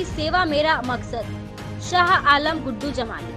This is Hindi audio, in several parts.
की सेवा मेरा मकसद। शाह आलम गुड्डू जमाली।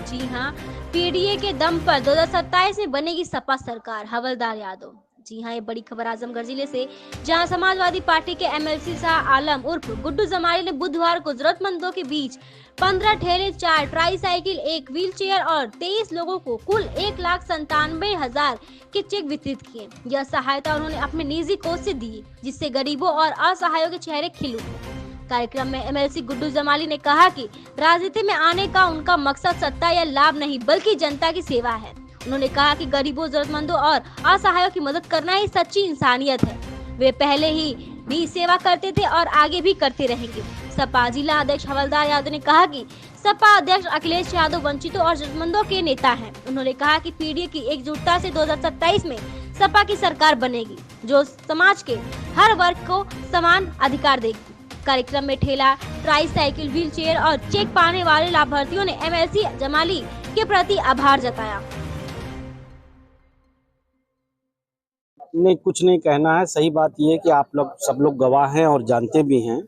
जी हाँ, पीडीए के दम पर 2027 में बनेगी सपा सरकार, हवलदार यादव। जी हाँ, ये बड़ी खबर आजमगढ़ जिले से, जहां समाजवादी पार्टी के एमएलसी शाह आलम उर्फ गुड्डू जमाली ने बुधवार को जरूरतमंदों के बीच 15 ठेले, 4 ट्राईसाइकिल, 1 व्हीलचेयर और 23 लोगों को कुल 1,97,000 के चेक वितरित किए। यह सहायता उन्होंने अपने निजी कोष से दी, जिससे गरीबों और असहायों के चेहरे खिल उठे। कार्यक्रम में एमएलसी गुड्डू जमाली ने कहा कि राजनीति में आने का उनका मकसद सत्ता या लाभ नहीं, बल्कि जनता की सेवा है। उन्होंने कहा कि गरीबों, जरूरतमंदों और असहायों की मदद करना ही सच्ची इंसानियत है। वे पहले ही भी सेवा करते थे और आगे भी करते रहेंगे। सपा जिला अध्यक्ष हवलदार यादव ने कहा कि सपा अध्यक्ष अखिलेश यादव वंचितों और जरूरतमंदों के नेता हैं। उन्होंने कहा कि पीडीए की एकजुटता से 2027 में सपा की सरकार बनेगी, जो समाज के हर वर्ग को समान अधिकार देगी। कार्यक्रम में ठेला, ट्राईसाइकिल, व्हीलचेयर और चेक पाने वाले लाभार्थियों ने एमएलसी जमाली के प्रति आभार जताया। नहीं, कुछ नहीं कहना है। सही बात यह है कि आप लोग सब लोग गवाह हैं और जानते भी हैं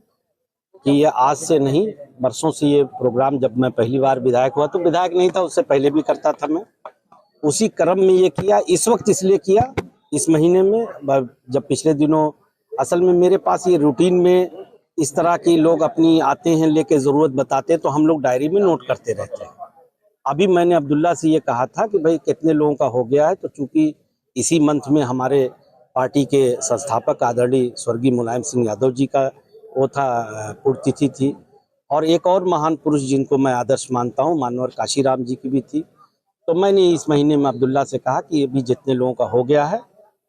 कि ये आज से नहीं, बरसों से ये प्रोग्राम, जब मैं पहली बार विधायक हुआ तो विधायक नहीं था, उससे पहले भी करता था मैं। उसी क्रम में ये किया, इस वक्त इसलिए किया, इस महीने में, जब पिछले दिनों असल में मेरे पास ये रूटीन में इस तरह के लोग अपनी आते हैं, लेके ज़रूरत बताते हैं, तो हम लोग डायरी में नोट करते रहते हैं। अभी मैंने अब्दुल्ला से ये कहा था कि भाई कितने लोगों का हो गया है, तो चूंकि इसी मंथ में हमारे पार्टी के संस्थापक आदरणीय स्वर्गीय मुलायम सिंह यादव जी का वो था पुण्यतिथि थी, और एक और महान पुरुष जिनको मैं आदर्श मानता हूँ, मानवर काशीराम जी की भी थी। तो मैंने इस महीने में अब्दुल्ला से कहा कि अभी जितने लोगों का हो गया है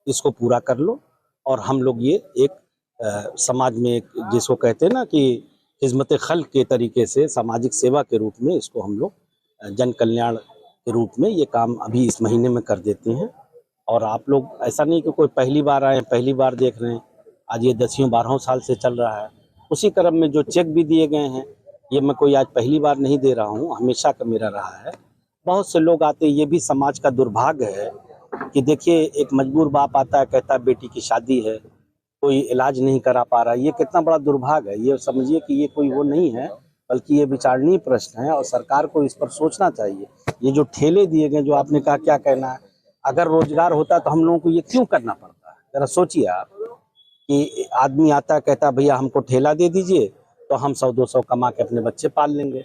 इसको पूरा कर लो, और हम लोग ये एक समाज में एक, जिसको कहते हैं ना कि खिदमत खल्क के तरीके से सामाजिक सेवा के रूप में, इसको हम लोग जन कल्याण के रूप में ये काम अभी इस महीने में कर देते हैं। और आप लोग ऐसा नहीं कि कोई पहली बार आए, पहली बार देख रहे हैं, आज ये 10-12 साल से चल रहा है। उसी क्रम में जो चेक भी दिए गए हैं, ये मैं कोई आज पहली बार नहीं दे रहा हूँ, हमेशा का मेरा रहा है। बहुत से लोग आते हैं, ये भी समाज का दुर्भाग्य है कि देखिए, एक मजबूर बाप आता है, कहता है बेटी की शादी है, कोई इलाज नहीं करा पा रहा है। ये कितना बड़ा दुर्भाग्य है। ये समझिए कि ये कोई वो नहीं है, बल्कि ये विचारणीय प्रश्न है और सरकार को इस पर सोचना चाहिए। ये जो ठेले दिए गए, जो आपने कहा, क्या कहना है, अगर रोजगार होता तो हम लोगों को ये क्यों करना पड़ता है? जरा सोचिए आप कि आदमी आता है, कहता है भैया हमको ठेला दे दीजिए, तो हम 100-200 कमा के अपने बच्चे पाल लेंगे।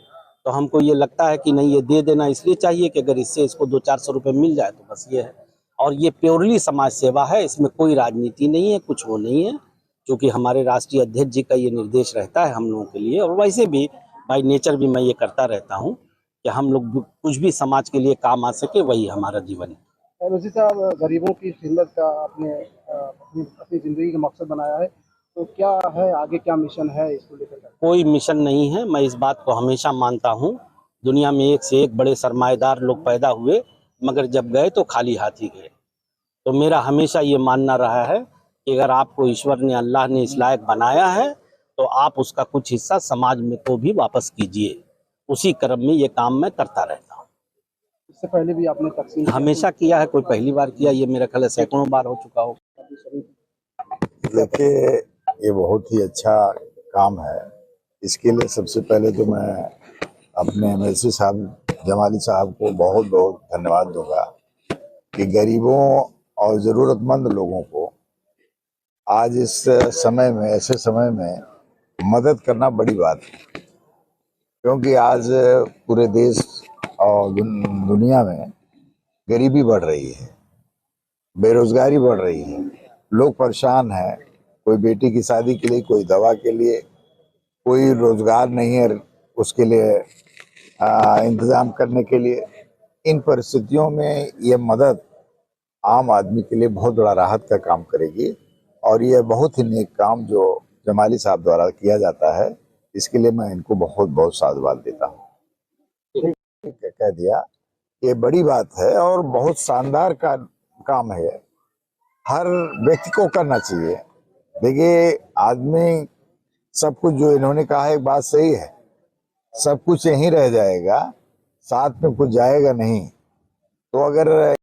तो हमको ये लगता है कि नहीं, ये दे देना इसलिए चाहिए कि अगर इससे इसको 200-400 रुपये मिल जाए तो बस ये है। और ये प्योरली समाज सेवा है, इसमें कोई राजनीति नहीं है, कुछ वो नहीं है, क्योंकि हमारे राष्ट्रीय अध्यक्ष जी का ये निर्देश रहता है हम लोगों के लिए। और वैसे भी बाय नेचर भी मैं ये करता रहता हूँ कि हम लोग कुछ भी समाज के लिए काम आ सके, वही हमारा जीवन है। वैसे साहब, गरीबों की खिदमत का आपने अपनी ज़िंदगी का मकसद बनाया है, तो क्या है आगे, क्या मिशन है इसको लेकर? कोई मिशन नहीं है। मैं इस बात को हमेशा मानता हूँ, दुनिया में एक से एक बड़े सरमाएदार लोग पैदा हुए, मगर जब गए तो खाली हाथ ही गए। तो मेरा हमेशा ये मानना रहा है कि अगर आपको ईश्वर ने, अल्लाह ने इस लायक बनाया है, तो आप उसका कुछ हिस्सा समाज में को भी वापस कीजिए। उसी क्रम में ये काम मैं करता रहता हूँ। इससे पहले भी आपने तकसीम हमेशा किया है, कोई पहली बार किया, ये मेरा ख्याल है सैकड़ों बार हो चुका हो। देखिए, ये बहुत ही अच्छा काम है। इसके लिए सबसे पहले तो मैं अपने एमएलसी साहब जमाली साहब को बहुत बहुत धन्यवाद दूंगा कि गरीबों और ज़रूरतमंद लोगों को आज इस समय में, ऐसे समय में मदद करना बड़ी बात है। क्योंकि आज पूरे देश और दुनिया में गरीबी बढ़ रही है, बेरोजगारी बढ़ रही है, लोग परेशान हैं। कोई बेटी की शादी के लिए, कोई दवा के लिए, कोई रोजगार नहीं है उसके लिए इंतजाम करने के लिए। इन परिस्थितियों में ये मदद आम आदमी के लिए बहुत बड़ा राहत का काम करेगी, और ये बहुत ही नेक काम जो जमाली साहब द्वारा किया जाता है, इसके लिए मैं इनको बहुत बहुत साधुवाद देता हूँ। कह दिया, ये बड़ी बात है और बहुत शानदार काम है, हर व्यक्ति को करना चाहिए। देखिए, आदमी सब कुछ जो इन्होंने कहा है, एक बात सही है, सब कुछ यहीं रह जाएगा, साथ में कुछ जाएगा नहीं। तो अगर